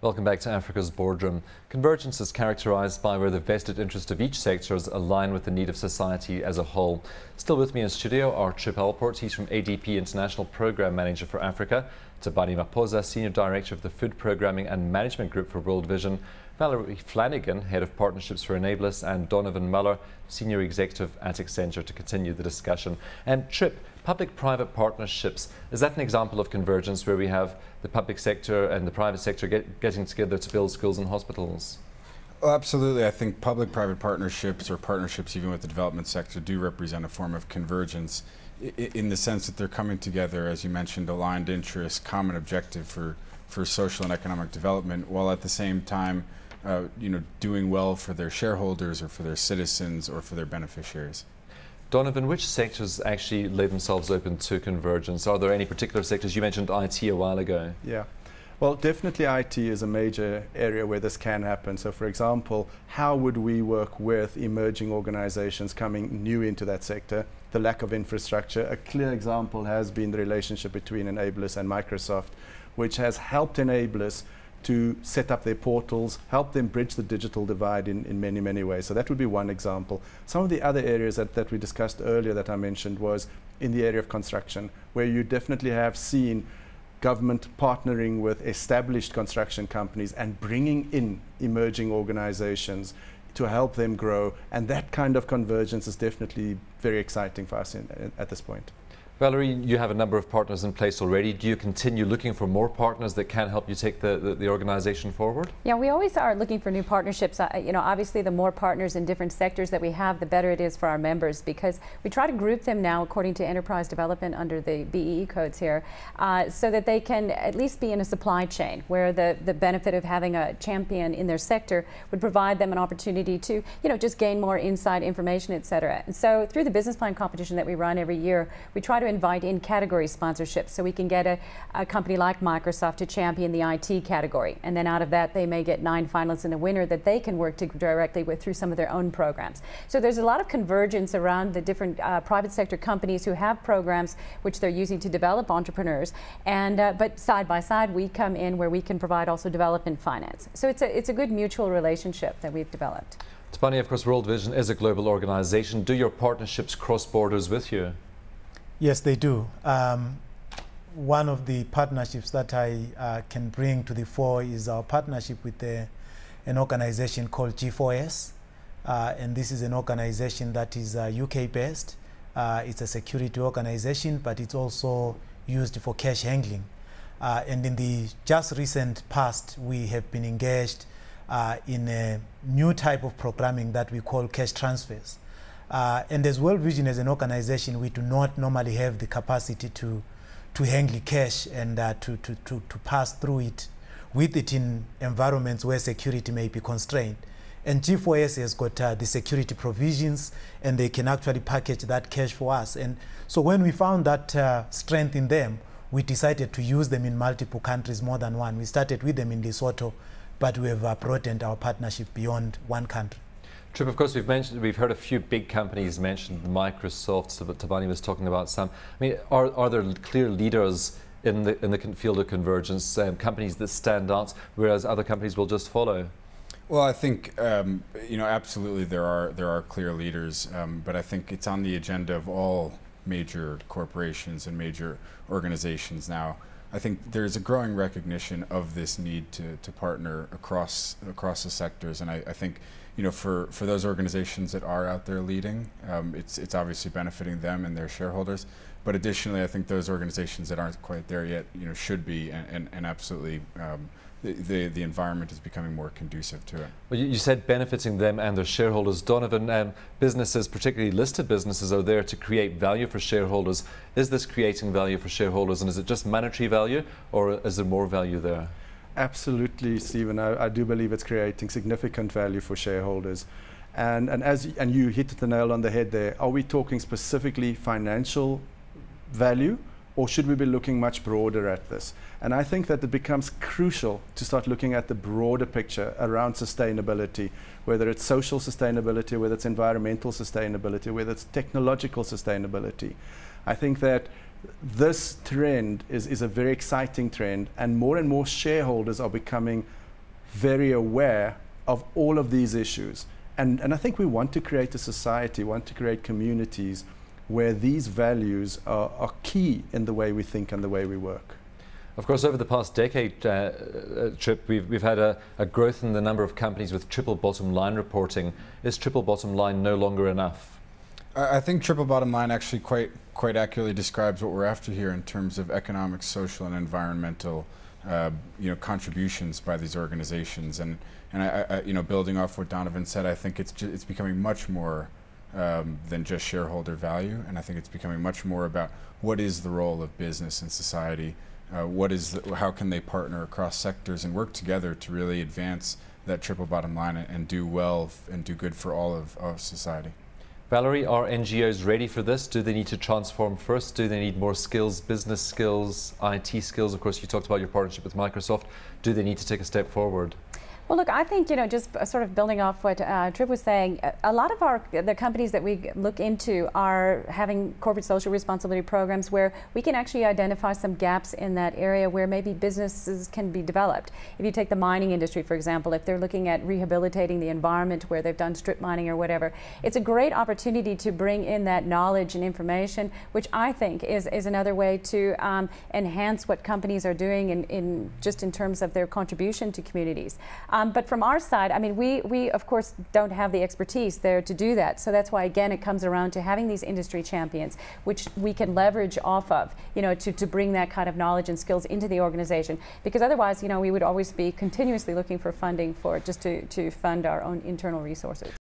Welcome back to Africa's Boardroom. Convergence is characterised by where the vested interest of each sector is aligned with the need of society as a whole. Still with me in studio are Trip Allport, he's from ADP International Programme Manager for Africa, Thabani Maphosa, Senior Director of the Food Programming and Management Group for World Vision, Valerie Flanagan, Head of Partnerships for Enablis, and Donovan Muller, Senior Executive at Accenture, to continue the discussion. And Trip, public-private partnerships, is that an example of convergence where we have the public sector and the private sector getting together to build schools and hospitals? Well, absolutely. I think public-private partnerships, or partnerships even with the development sector, do represent a form of convergence in the sense that they're coming together, as you mentioned, aligned interests, common objective for social and economic development, while at the same time doing well for their shareholders or for their citizens or for their beneficiaries. Donovan, which sectors actually lay themselves open to convergence? Are there any particular sectors? You mentioned IT a while ago. Yeah. Well, definitely IT is a major area where this can happen. So, for example, how would we work with emerging organizations coming new into that sector? The lack of infrastructure. A clear example has been the relationship between Enablis and Microsoft, which has helped Enablis to set up their portals, help them bridge the digital divide in many, many ways. So that would be one example. Some of the other areas that we discussed earlier that I mentioned was in the area of construction, where you definitely have seen government partnering with established construction companies and bringing in emerging organizations to help them grow. And that kind of convergence is definitely very exciting for us at this point. Valerie, you have a number of partners in place already. Do you continue looking for more partners that can help you take the organization forward? Yeah, we always are looking for new partnerships. Obviously the more partners in different sectors that we have, the better it is for our members, because we try to group them now according to enterprise development under the BEE codes here, so that they can at least be in a supply chain where the benefit of having a champion in their sector would provide them an opportunity to, just gain more inside information, etc. And so through the business plan competition that we run every year, we try to invite in category sponsorships, so we can get a company like Microsoft to champion the IT category, and then out of that they may get 9 finalists and a winner that they can work directly with through some of their own programs. So there's a lot of convergence around the different private sector companies who have programs which they're using to develop entrepreneurs, and but side by side we come in where we can provide also development finance. So it's a good mutual relationship that we've developed. Thabani, of course, World Vision is a global organization. Do your partnerships cross borders with you? Yes, they do. One of the partnerships that I can bring to the fore is our partnership with an organization called G4S. And this is an organization that is UK-based. It's a security organization, but it's also used for cash handling. And in the just recent past, we have been engaged in a new type of programming that we call cash transfers. And as World Vision as an organization, we do not normally have the capacity to handle cash and to pass through it with it in environments where security may be constrained. And G4S has got the security provisions, and they can actually package that cash for us. And so when we found that strength in them, we decided to use them in multiple countries, more than one. We started with them in Lesotho, but we have broadened our partnership beyond one country. Trip, of course, we've heard a few big companies mentioned, Microsoft, Thabani was talking about some. I mean, are there clear leaders in the field of convergence, companies that stand out, whereas other companies will just follow? Well, I think absolutely there are clear leaders, but I think it's on the agenda of all major corporations and major organizations now. I think there's a growing recognition of this need to partner across the sectors, and I think for those organizations that are out there leading, it's obviously benefiting them and their shareholders. But additionally, I think those organizations that aren't quite there yet, should be, and absolutely the environment is becoming more conducive to it. Well, you said benefiting them and their shareholders. Donovan, businesses, particularly listed businesses, are there to create value for shareholders. Is this creating value for shareholders, and is it just monetary value, or is there more value there? Absolutely, Stephen. I do believe it's creating significant value for shareholders. And you hit the nail on the head there. Are we talking specifically financial value, or should we be looking much broader at this? And I think that it becomes crucial to start looking at the broader picture around sustainability, whether it's social sustainability, whether it's environmental sustainability, whether it's technological sustainability. I think that this trend is a very exciting trend, and more shareholders are becoming very aware of all of these issues. And I think we want to create a society, want to create communities where these values are key in the way we think and the way we work. Of course, over the past decade, Trip, we've had a growth in the number of companies with triple bottom line reporting. Is triple bottom line no longer enough? I think triple bottom line actually quite accurately describes what we're after here in terms of economic, social, and environmental contributions by these organizations. And I building off what Donovan said, I think it's becoming much more than just shareholder value, and I think it's becoming much more about what is the role of business and society. How can they partner across sectors and work together to really advance that triple bottom line and do well and do good for all of society. Valerie, are NGOs ready for this? Do they need to transform first? Do they need more skills, business skills, IT skills? Of course, you talked about your partnership with Microsoft. Do they need to take a step forward? Well, look, I think, just sort of building off what Trip was saying, a lot of the companies that we look into are having corporate social responsibility programs where we can actually identify some gaps in that area where maybe businesses can be developed. If you take the mining industry, for example, if they're looking at rehabilitating the environment where they've done strip mining or whatever, it's a great opportunity to bring in that knowledge and information, which I think is another way to enhance what companies are doing in terms of their contribution to communities. But from our side, I mean, we of course don't have the expertise there to do that. So that's why, again, it comes around to having these industry champions, which we can leverage off of, to bring that kind of knowledge and skills into the organization. Because otherwise, we would always be continuously looking for funding for just to fund our own internal resources.